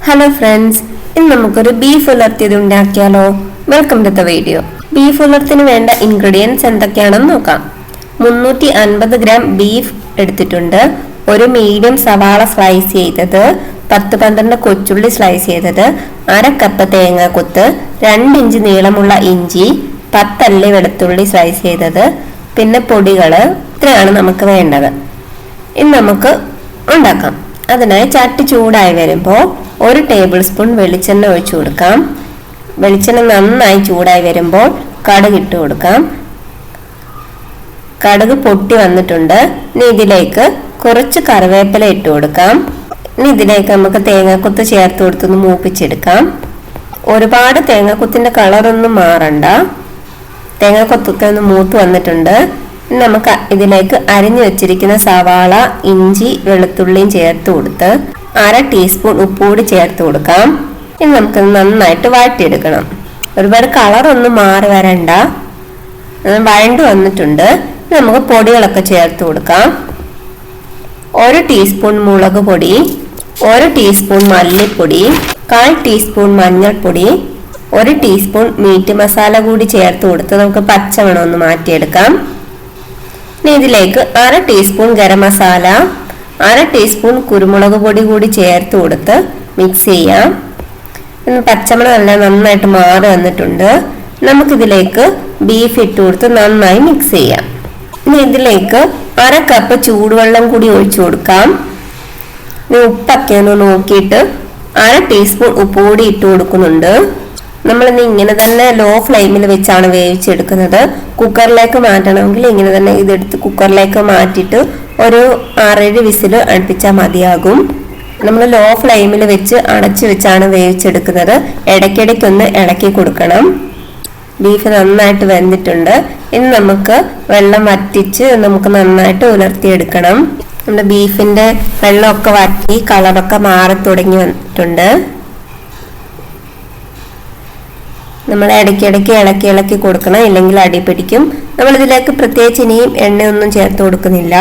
Hello friends, ഇന്ന് നമുക്കൊരു beef ഉലർത്തിയത് ഉണ്ടാക്കിയാലോ. Welcome to the video. Beef ഉലർത്തിന് വേണ്ട ഇൻഗ്രീഡിയൻസ് എന്തൊക്കെയാണെന്ന് നോക്കാം. 350 ഗ്രാം ബീഫ് എടുത്തിട്ടുണ്ട്. ഒരു മീഡിയം സവാള സ്ലൈസ് ചെയ്തത്, 10-12 കൊച്ചുള്ളി സ്ലൈസ് ചെയ്തത്, 1/2 കപ്പ് തേങ്ങാക്കൊത്ത്, 2 ഇഞ്ച് നീളമുള്ള ഇഞ്ചി, 10 അല്ലി വെളുത്തുള്ളി സ്ലൈസ് ചെയ്തത്, പിന്നെ പൊടികള്. ഇത്രയാണ് നമുക്ക് വേണ്ടത്. ഇനി നമുക്ക് ഉണ്ടാക്കാം. അതിനായി ചട്ടി ചൂടായി വരുമ്പോൾ 1 ടേബിൾ സ്പൂൺ വെളിച്ചെണ്ണ ഒഴിച്ചു കൊടുക്കാം. വെളിച്ചെണ്ണ നന്നായി ചൂടായി വരുമ്പോൾ കടുക് ഇട്ട് കൊടുക്കാം. കടുക് പൊട്ടി വന്നിട്ടുണ്ട്. ഇനി ഇതിലേക്ക് കുറച്ച് കറിവേപ്പില ഇട്ട് കൊടുക്കാം. ഇനി ഇതിലേക്ക് നമുക്ക് തേങ്ങാക്കൊത്ത് ചേർത്ത് കൊടുത്തൊന്ന് മൂപ്പിച്ചെടുക്കാം. ഒരുപാട് തേങ്ങാക്കൊത്തിന്റെ കളറൊന്നും മാറണ്ട. തേങ്ങാക്കൊത്തൊക്കെ ഒന്ന് മൂത്ത് വന്നിട്ടുണ്ട്. നമുക്ക് ഇതിലേക്ക് അരിഞ്ഞു വെച്ചിരിക്കുന്ന സവാള, ഇഞ്ചി, വെളുത്തുള്ളിയും ചേർത്ത് കൊടുത്ത് 1/2 ടീസ്പൂൺ ഉപ്പുകൂടി ചേർത്ത് കൊടുക്കാം. ഇനി നമുക്ക് നന്നായിട്ട് വഴറ്റിയെടുക്കണം. ഒരുപാട് കളറൊന്നും മാറി വരണ്ട. വഴണ്ട് വന്നിട്ടുണ്ട്. നമുക്ക് പൊടികളൊക്കെ ചേർത്ത് കൊടുക്കാം. 1 ടീസ്പൂൺ മുളക് പൊടി, 1 ടീസ്പൂൺ മല്ലിപ്പൊടി, 1/4 ടീസ്പൂൺ മഞ്ഞൾപ്പൊടി, 1 ടീസ്പൂൺ മീറ്റ് മസാല കൂടി ചേർത്ത് കൊടുത്ത് നമുക്ക് പച്ചമണം ഒന്ന് മാറ്റിയെടുക്കാം. ഇനി ഇതിലേക്ക് 1/2 ടീസ്പൂൺ ഗരം മസാല, 1/2 ടീസ്പൂൺ കുരുമുളക് പൊടി കൂടി ചേർത്ത് കൊടുത്ത് മിക്സ് ചെയ്യാം. പച്ചമണം എല്ലാം നന്നായിട്ട് മാറി വന്നിട്ടുണ്ട്. നമുക്കിതിലേക്ക് ബീഫ് ഇട്ട് കൊടുത്ത് നന്നായി മിക്സ് ചെയ്യാം. ഇനി ഇതിലേക്ക് 1/2 കപ്പ് ചൂടുവെള്ളം കൂടി ഒഴിച്ചു കൊടുക്കാം. ഇനി ഉപ്പൊക്കെ ഒന്ന് നോക്കിയിട്ട് 1/2 ടീസ്പൂൺ ഉപ്പ് കൂടി ഇട്ട് കൊടുക്കുന്നുണ്ട്. നമ്മളിന്ന് ഇങ്ങനെ തന്നെ ലോ ഫ്ലെയിമിൽ വെച്ചാണ് വേവിച്ചെടുക്കുന്നത്. കുക്കറിലേക്ക് മാറ്റണമെങ്കിൽ ഇങ്ങനെ തന്നെ ഇതെടുത്ത് കുക്കറിലേക്ക് മാറ്റിയിട്ട് ഒരു 6-7 വിസിൽ അടുപ്പിച്ചാൽ മതിയാകും. നമ്മൾ ലോ ഫ്ലെയിമിൽ വെച്ച് അടച്ചു വെച്ചാണ് വേവിച്ചെടുക്കുന്നത്. ഇടയ്ക്കിടയ്ക്കൊന്ന് ഇളക്കി കൊടുക്കണം. ബീഫ് നന്നായിട്ട് വെന്തിട്ടുണ്ട്. ഇനി നമുക്ക് വെള്ളം വറ്റിച്ച് നമുക്ക് നന്നായിട്ട് ഉലർത്തിയെടുക്കണം. നമ്മുടെ ബീഫിന്റെ വെള്ളമൊക്കെ വറ്റി കളറൊക്കെ മാറി തുടങ്ങി വന്നിട്ടുണ്ട്. നമ്മൾ ഇടയ്ക്കിടയ്ക്ക് ഇളക്കി കൊടുക്കണം, ഇല്ലെങ്കിൽ അടി പിടിക്കും. നമ്മൾ ഇതിലേക്ക് പ്രത്യേകിച്ച് ഇനിയും എണ്ണയൊന്നും ചേർത്ത് കൊടുക്കുന്നില്ല.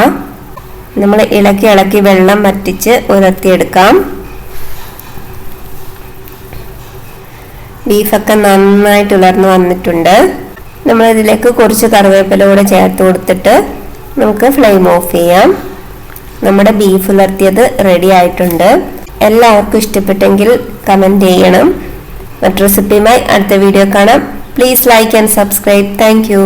നമ്മൾ ഇളക്കി വെള്ളം വറ്റിച്ച് ഉലർത്തിയെടുക്കാം. ബീഫൊക്കെ നന്നായിട്ട് ഉലർന്നു വന്നിട്ടുണ്ട്. നമ്മൾ ഇതിലേക്ക് കുറച്ച് കറിവേപ്പില കൂടെ ചേർത്ത് കൊടുത്തിട്ട് നമുക്ക് ഫ്ലെയിം ഓഫ് ചെയ്യാം. നമ്മുടെ ബീഫ് ഉലർത്തിയത് റെഡി ആയിട്ടുണ്ട്. എല്ലാവർക്കും ഇഷ്ടപ്പെട്ടെങ്കിൽ കമന്റ് ചെയ്യണം. മറ്റു റെസിപ്പിയുമായി അടുത്ത വീഡിയോ കാണാം. Please like and subscribe. Thank you.